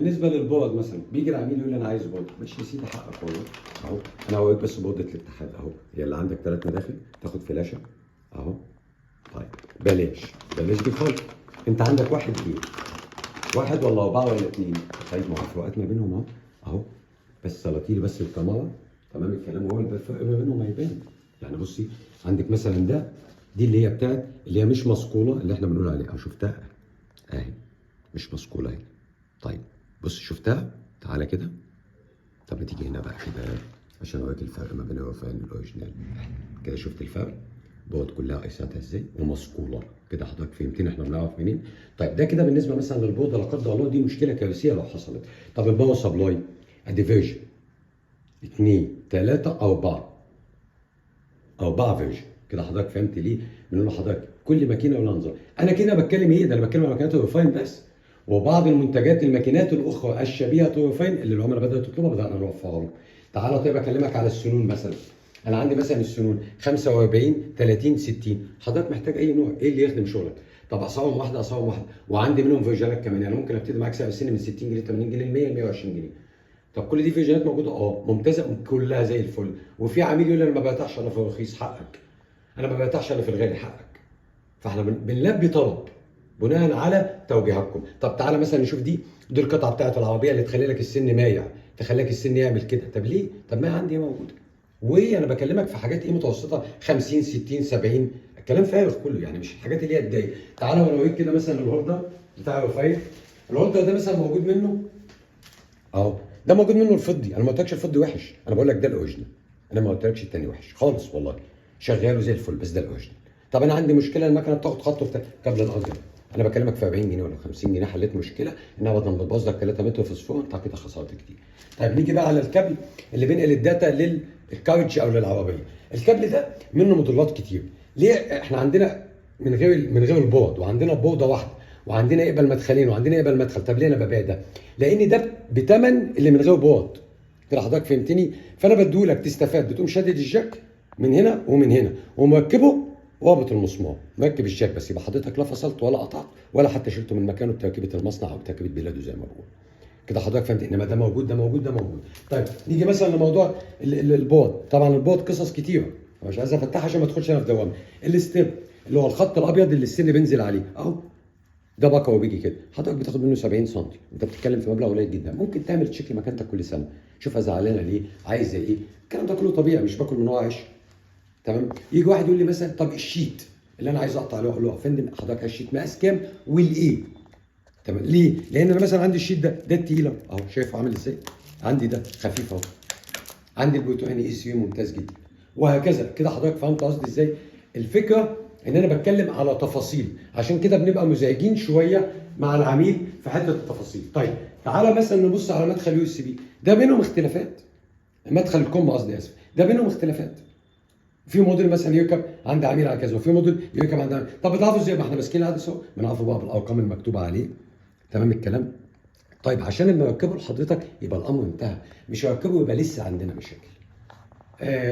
بالنسبه للبورد مثلا بيجي العميل يقول لي انا عايز بورد، ماشي يا سيدي حقك والله. اهو انا هوريك بس بورده الاتحاد اهو، هي اللي عندك 3 مداخل تاخد فلاشه اهو. طيب بلاش دي خالص. انت عندك واحد ايه؟ واحد ولا 4 ولا 2؟ طيب ما هو الفروقات ما بينهم اهو. اهو بس سلطيلي بس الكاميرا، تمام الكلام، هو الفرق ما بينهم هيبان. يعني بصي عندك مثلا دي اللي هي بتاعت اللي هي مش مصقوله اللي احنا بنقول عليها، شفتها اهي مش مصقوله اهي. طيب بص شفتها، تعالى كده. طب ما تيجي هنا بقى كده عشان اوريك الفرق ما بين الرفاين والاوريجينال. كده شفت الفرق؟ دوت كلها ايساتها ازاي ومصقوله كده. حضرتك فهمتني احنا بنعرف منين؟ طيب ده كده بالنسبه مثلا للبورده، لا قدر الله دي مشكله كارثيه لو حصلت. طب الباور سبلاي ادي فيرجن 2 3 4 فيرجن كده. حضرتك فهمت ليه؟ بنقول لحضرتك كل ماكينه ولها نظام. انا كده بتكلم ايه؟ ده انا بتكلم على ماكينات الرفاين بس، وبعض المنتجات الماكينات الاخرى الشبيهه بالرفاين اللي العملاء بدات تطلبها بدانا نوفرها لهم. تعالى طيب اكلمك على السنون مثلا. انا عندي مثلا السنون 45 30 60. حضرتك محتاج اي نوع ايه اللي يخدم شغلك؟ طب اسعارهم واحده وعندي منهم فيرجنات كمان. يعني ممكن ابتدي معاك سعر السن من 60 جنيه 80 جنيه ل 100 120 جنيه. طب كل دي فيرجنات موجوده ممتازه كلها زي الفل. وفي عميل يقول لي انا ما برتاحش الا في الرخيص، حقك. انا ما برتاحش الا في الغالي، حقك. فاحنا بنلبي طلب بناء على توجيهاتكم. طب تعالى مثلا نشوف دي القطعه بتاعت العربيه اللي تخلي لك السن مايع، تخليك السن يعمل كده. طب ليه؟ طب ما عندي موجوده. وانا بكلمك في حاجات متوسطه 50 60 70. الكلام فارغ كله، يعني مش الحاجات اللي هي تضايق. تعالى وانا اوريك كده مثلا الهولدر بتاع الرفايع. الهولدر ده مثلا موجود منه اهو، ده موجود منه الفضي. انا ما قلتلكش الفضي وحش، انا بقول لك ده الاوريجينال. انا ما قلتلكش التاني وحش خالص والله، شغال وزي الفل، بس ده الاوريجينال. طب انا عندي مشكله المكنه بتاخد خط وبتاع قبل الأجر. انا بكلمك في 40 جنيه ولا 50 جنيه حليت مشكله انها بدل ما تبوظ لك 3 متر فوسفور انت كده خسرت كتير. طيب نيجي بقى على الكابل اللي بينقل الداتا للكاوتش او للعربيه. الكابل ده منه موديلات كتير. ليه احنا عندنا من غير البورد، وعندنا بورده واحده، وعندنا يقبل مدخلين، وعندنا يقبل مدخل. طب ليه انا ببيع ده؟ لان ده بتمن اللي من غير بورد. كده حضرتك فهمتني؟ فانا بديهولك تستفاد. بتقوم شادد الجاك من هنا ومن هنا ومركبه رابط المسمار، مركب الجاك بس، يبقى حضرتك لا فصلت ولا قطعت ولا حتى شلته من مكانه بتركيبه المصنع او بتركيبه بلاده زي ما بقول. كده حضرتك فهمت؟ انما ده موجود ده موجود ده موجود. طيب نيجي مثلا لموضوع البورد. طبعا البورد قصص كتيره، مش عايز افتحها عشان ما تدخلش انا في دوامه. الستيب اللي هو الخط الابيض اللي السن بينزل عليه اهو، ده بقى وبيجي كده. حضرتك بتاخد منه 70 سم، انت بتتكلم في مبلغ قليل جدا. ممكن تعمل تشيك لمكانتك كل سنه، شوفها زعلانه ليه، عايزه ايه، الكلام ده كله طبيعي، مش باكل من هو عيش. تمام. يجي واحد يقول لي مثلا طب الشيت اللي انا عايز اقطع عليه، اقول له يا فندم حضرتك الشيت مقاس كام والايه؟ تمام. ليه؟ لان انا مثلا عندي الشيت ده التقيل اهو، شايفه عامل ازاي؟ عندي ده خفيف اهو، عندي البرتقاني اي سي ممتاز جدا، وهكذا. كده حضرتك فهمت قصدي ازاي؟ الفكره ان انا بتكلم على تفاصيل، عشان كده بنبقى مزعجين شويه مع العميل في حته التفاصيل. طيب تعالى مثلا نبص على مدخل يو اس بي، ده بينهم اختلافات. مدخل الكم قصدي، اسف، ده بينهم اختلافات. في موديل مثلا يركب عند عميل على كذا، وفي موديل يركب عند عميل. طب بتعرفوا ازاي؟ ما احنا ماسكين العدسه اهو، بنعرفه بقى بالارقام المكتوبه عليه. تمام الكلام؟ طيب عشان لما يركبوا لحضرتك يبقى الامر انتهى، مش يركبوا يبقى لسه عندنا مشاكل.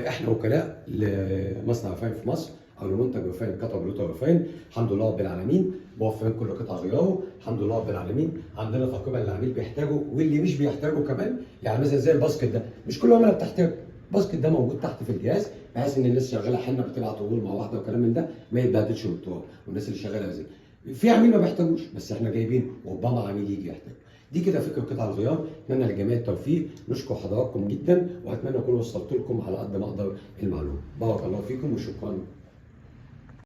احنا وكلاء لمصنع رفاين في مصر او لمنتج رفاين قطع بلوتة رفاين. الحمد لله رب العالمين موفرين كل قطع غياره، الحمد لله رب العالمين. عندنا تقريبا اللي العميل بيحتاجه واللي مش بيحتاجه كمان. يعني مثلا زي الباسكت ده، مش كل العملاء بتحتاجه. الباسكت ده موجود تحت في الجهاز بحيث ان الناس شغاله حنه بتبعت عروض مع واحده وكلام من ده ما يتبهدلش بالتراب، والناس اللي شغاله زي في عميل ما بيحتاجوش، بس احنا جايبين وربما عميل يجي يحتاجه. دي كده فكره قطع الغيار. اتمنى للجميع التوفيق، نشكر حضراتكم جدا، واتمنى اكون وصلت لكم على قد ما اقدر المعلومه. بارك الله فيكم وشكرا.